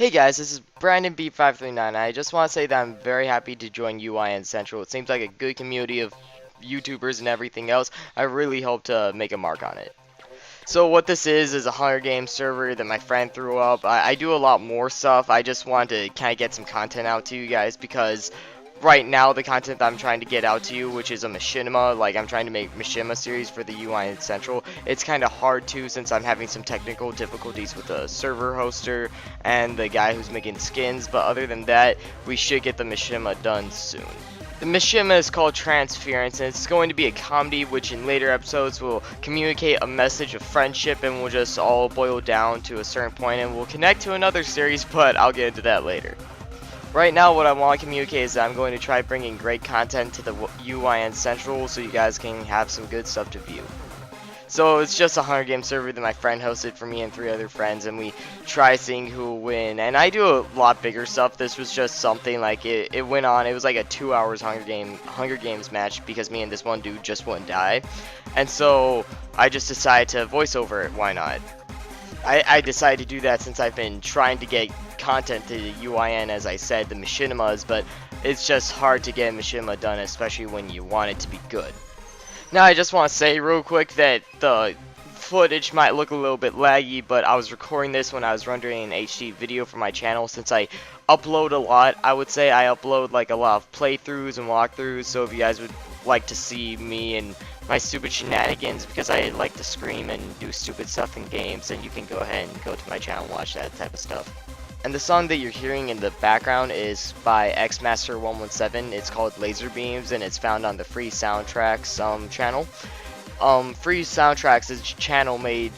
Hey guys, this is BrandonB539. I just want to say that I'm very happy to join UYNCentral. It seems like a good community of YouTubers and everything else. I really hope to make a mark on it. So what this is a Hunger Games server that my friend threw up. I do a lot more stuff. I just want to kind of get some content out to you guys because right now the content that I'm trying to get out to you, which is a machinima, like I'm trying to make machinima series for the UYNCentral, it's kind of hard to since I'm having some technical difficulties with the server hoster and the guy who's making skins, but other than that, we should get the machinima done soon. The machinima is called Transference, and it's going to be a comedy which in later episodes will communicate a message of friendship and will just all boil down to a certain point and will connect to another series, but I'll get into that later. Right now what I want to communicate is that I'm going to try bringing great content to the UYNCentral so you guys can have some good stuff to view. So it's just a Hunger Games server that my friend hosted for me and 3 other friends, and we try seeing who will win. And I do a lot bigger stuff. This was just something like it went on. It was like a 2 hours Hunger Games match because me and this one dude just wouldn't die. And so I just decided to voice over it. Why not? I decided to do that since I've been trying to get content to the UYN, as I said, the machinimas, but it's just hard to get a machinima done, especially when you want it to be good. Now I just want to say real quick that the footage might look a little bit laggy, but I was recording this when I was rendering an HD video for my channel. Since I upload a lot, I would say I upload like a lot of playthroughs and walkthroughs, so if you guys would like to see me and my stupid shenanigans, because I like to scream and do stupid stuff in games, then you can go ahead and go to my channel and watch that type of stuff. And the song that you're hearing in the background is by Xmaster117. It's called Laser Beams, and it's found on the Free Soundtracks channel. Free Soundtracks is a channel made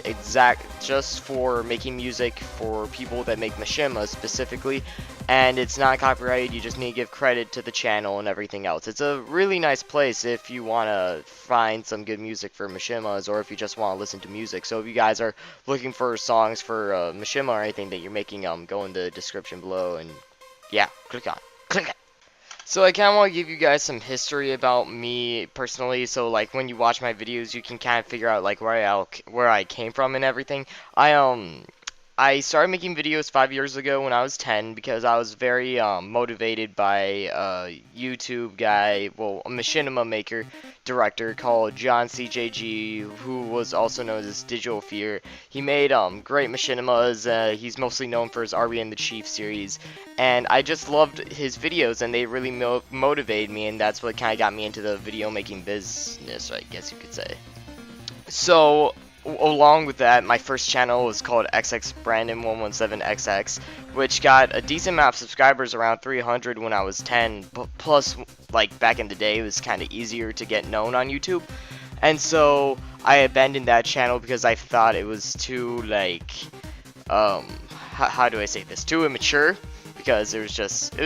just for making music for people that make machinimas specifically, and it's not copyrighted. You just need to give credit to the channel and everything else. It's a really nice place if you want to find some good music for machinimas, or if you just want to listen to music. So if you guys are looking for songs for machinima or anything that you're making, go in the description below, and yeah, click it. So I kind of want to give you guys some history about me personally, so like when you watch my videos you can kind of figure out like where I came from and everything. I started making videos 5 years ago when I was 10 because I was very motivated by a YouTube guy, well, a machinima maker director called John CJG, who was also known as Digital Fear. He made great machinimas. He's mostly known for his RB and the Chief series, and I just loved his videos, and they really motivated me, and that's what kind of got me into the video making business, I guess you could say. So along with that, my first channel was called BrandonB539, which got a decent amount of subscribers, around 300 when I was 10, but plus, like, back in the day, it was kind of easier to get known on YouTube, and so I abandoned that channel because I thought it was too, like, how do I say this, too immature, because it was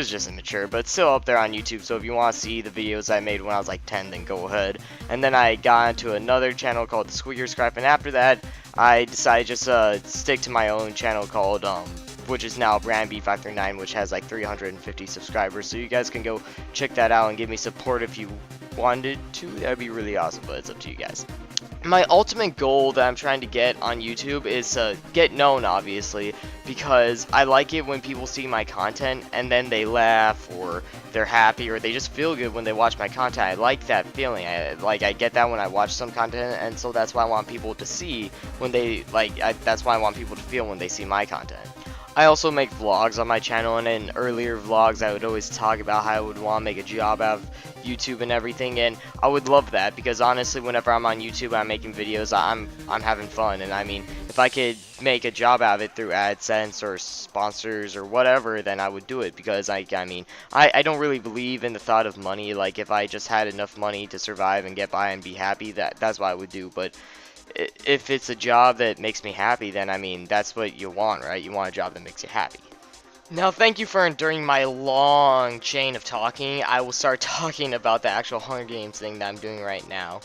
just immature, but it's still up there on YouTube. So if you want to see the videos I made when I was like 10, then go ahead. And then I got into another channel called the Squeaker Scrap, and after that I decided just to stick to my own channel called which is now BrandonB539, which has like 350 subscribers. So you guys can go check that out and give me support if you wanted to. That'd be really awesome, but it's up to you guys. My ultimate goal that I'm trying to get on YouTube is to get known, obviously, because I like it when people see my content and then they laugh, or they're happy, or they just feel good when they watch my content. I like that feeling. I get that when I watch some content, and so that's why I want people to see when they that's why I want people to feel when they see my content. I also make vlogs on my channel, and in earlier vlogs I would always talk about how I would want to make a job out of YouTube and everything, and I would love that because honestly whenever I'm on YouTube and I'm making videos, I'm having fun, and I mean if I could make a job out of it through AdSense or sponsors or whatever, then I would do it, because I don't really believe in the thought of money. Like if I just had enough money to survive and get by and be happy, that's what I would do. But if it's a job that makes me happy, then I mean that's what you want, right? You want a job that makes you happy. Now thank you for enduring my long chain of talking. I will start talking about the actual Hunger Games thing that I'm doing right now.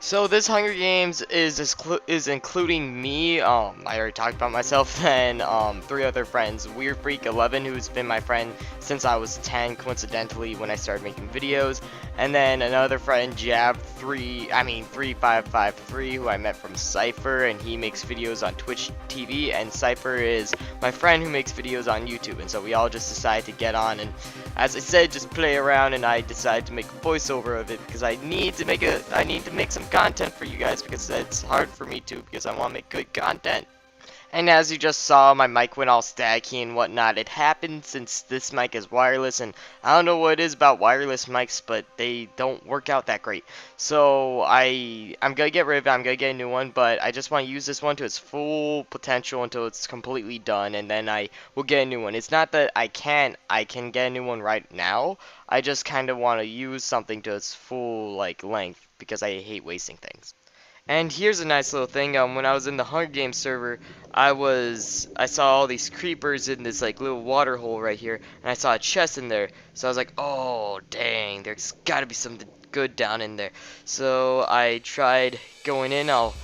So this Hunger Games is including me. I already talked about myself. Then 3 other friends: Weird Freak 11, who's been my friend since I was 10, coincidentally when I started making videos, and then another friend Jab 3553, who I met from Cypher, and he makes videos on Twitch TV, and Cypher is my friend who makes videos on YouTube, and so we all just decided to get on and, as I said, just play around, and I decided to make a voiceover of it because I need to make some content for you guys, because it's hard for me to, because I want to make good content. And as you just saw, my mic went all staticky and whatnot. It happened since this mic is wireless, and I don't know what it is about wireless mics, but they don't work out that great. So I'm gonna get rid of it. I'm gonna get a new one, but I just want to use this one to its full potential until it's completely done, and then I will get a new one. It's not that I can get a new one right now. I just kind of want to use something to its full length, because I hate wasting things. And here's a nice little thing. When I was in the Hunger Games server, I saw all these creepers in this little water hole right here, and I saw a chest in there. So I was like, oh dang, there's gotta be something good down in there. So I tried going in, all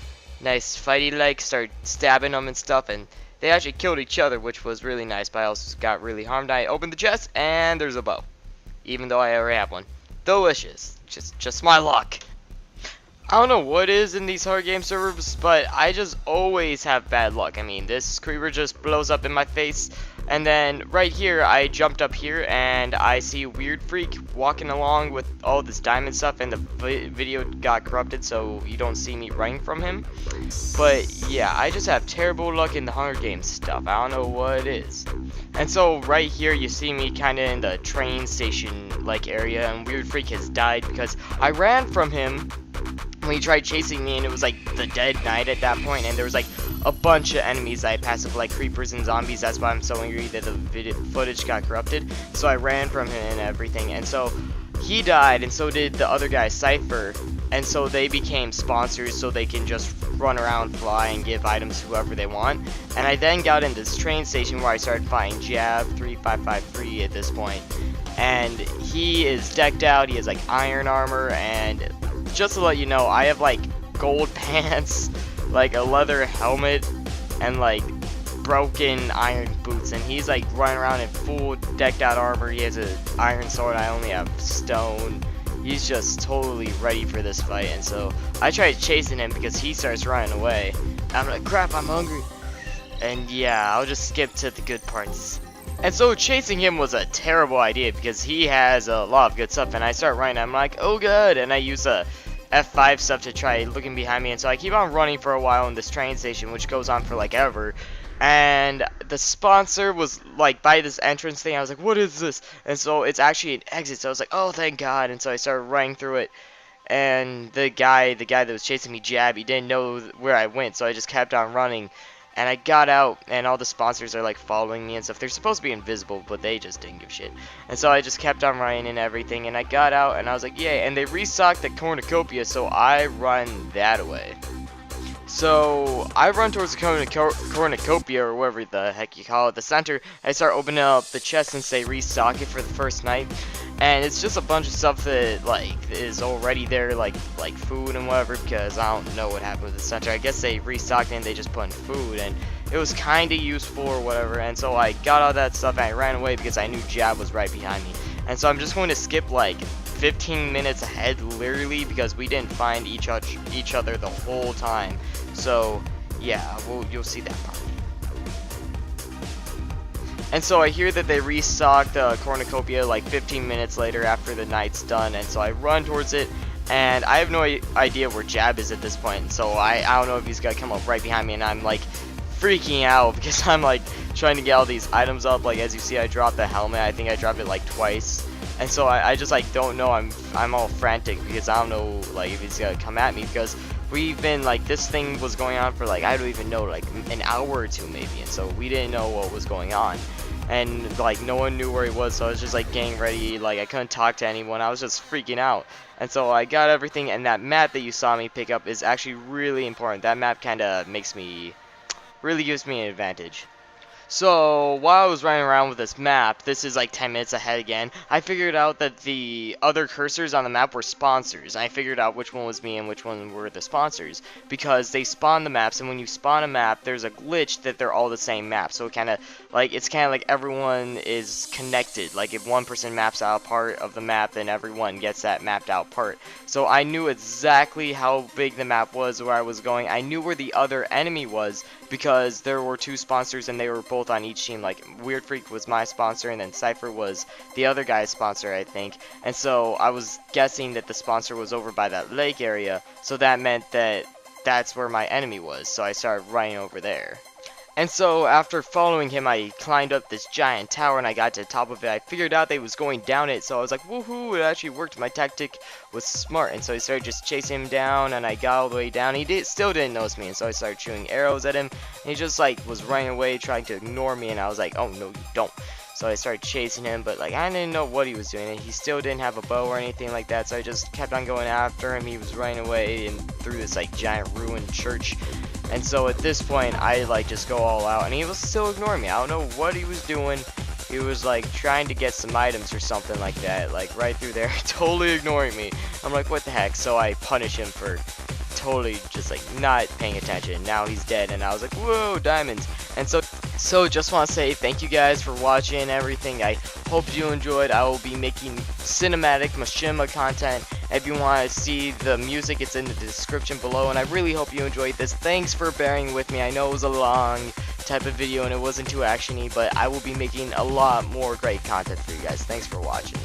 nice fighty start stabbing them and stuff, and they actually killed each other, which was really nice. But I also got really harmed. I opened the chest, and there's a bow, even though I already have one. Delicious. Just my luck. I don't know what is in these hard game servers, but I just always have bad luck. I mean, this creeper just blows up in my face, and then right here, I jumped up here, and I see a Weird Freak walking along with all this diamond stuff, and the video got corrupted, so you don't see me running from him. But yeah, I just have terrible luck in the Hunger Games stuff. I don't know what it is. And so right here, you see me kind of in the train station area, and Weird Freak has died because I ran from him when he tried chasing me, and it was the dead night at that point, and there was a bunch of enemies I passed up, creepers and zombies. That's why I'm so angry that the footage got corrupted. So I ran from him and everything, and so he died, and so did the other guy, Cypher, and so they became sponsors, so they can just run around, fly, and give items to whoever they want. And I then got in this train station where I started fighting Jab 3553 at this point, and he is decked out. He has iron armor, and just to let you know, I have gold pants, a leather helmet, and broken iron boots, and he's running around in full decked out armor. He has an iron sword. I only have stone. He's just totally ready for this fight, and so I tried chasing him because he starts running away. I'm like, crap, I'm hungry. And yeah, I'll just skip to the good parts. And so chasing him was a terrible idea because he has a lot of good stuff, and I start running. I'm like, oh good, and I use a F5 stuff to try looking behind me, and so I keep on running for a while in this train station, which goes on for ever. And the sponsor was by this entrance thing. I was like, what is this? And so it's actually an exit. So I was like, oh thank God. And so I started running through it, and the guy that was chasing me, Jab, he didn't know where I went, so I just kept on running. And I got out, and all the sponsors are following me and stuff. They're supposed to be invisible, but they just didn't give shit. And so I just kept on running and everything, and I got out, and I was like, yay. And they restocked the cornucopia, so I run that away. So I run towards the cornucopia, or whatever the heck you call it, the center. I start opening up the chest since they restock it for the first night, and it's just a bunch of stuff that is already there, like food and whatever, because I don't know what happened with the center. I guess they restocked it and they just put in food, and it was kind of useful or whatever. And so I got all that stuff and I ran away because I knew Jab was right behind me. And so I'm just going to skip 15 minutes ahead, literally, because we didn't find each other the whole time. So yeah, you'll see that part. And so I hear that they restocked the cornucopia 15 minutes later after the night's done, and so I run towards it, and I have no idea where Jab is at this point. So I don't know if he's gonna come up right behind me, and I'm freaking out because I'm trying to get all these items up. As you see, I dropped the helmet. I think I dropped it twice. And so I just don't know. I'm all frantic because I don't know if he's gonna come at me, because we've been this thing was going on for I don't even know an hour or two maybe, and so we didn't know what was going on, and no one knew where he was. So I was just getting ready. I couldn't talk to anyone. I was just freaking out. And so I got everything, and that map that you saw me pick up is actually really important. That map kind of really gives me an advantage. So, while I was running around with this map, this is like 10 minutes ahead again, I figured out that the other cursors on the map were sponsors. I figured out which one was me and which one were the sponsors, because they spawn the maps, and when you spawn a map, there's a glitch that they're all the same map. So it's kind of like everyone is connected. Like if one person maps out a part of the map, then everyone gets that mapped out part. So I knew exactly how big the map was, where I was going. I knew where the other enemy was, because there were two sponsors and they were both on each team. Like Weird Freak was my sponsor and then Cypher was the other guy's sponsor, I think. And so I was guessing that the sponsor was over by that lake area, so that meant that that's where my enemy was. So I started running over there. And so after following him, I climbed up this giant tower and I got to the top of it. I figured out they was going down it, so I was like, woohoo, it actually worked. My tactic was smart. And so I started just chasing him down, and I got all the way down. He still didn't notice me, and so I started shooting arrows at him. And he just like was running away, trying to ignore me, and I was like, oh no, you don't. So I started chasing him, but like I didn't know what he was doing, and he still didn't have a bow or anything like that. So I just kept on going after him. He was running away and through this like giant ruined church. And so at this point, I like just go all out, and he was still ignoring me. I don't know what he was doing. He was like trying to get some items or something like that, like right through there, totally ignoring me. I'm like, what the heck? So I punish him for totally just like not paying attention. Now he's dead, and I was like, whoa, diamonds. And so just want to say thank you guys for watching everything. I hope you enjoyed. I will be making cinematic machinima content. If you want to see the music, it's in the description below, and I really hope you enjoyed this. Thanks for bearing with me. I know it was a long type of video and it wasn't too actiony, but I will be making a lot more great content for you guys. Thanks for watching.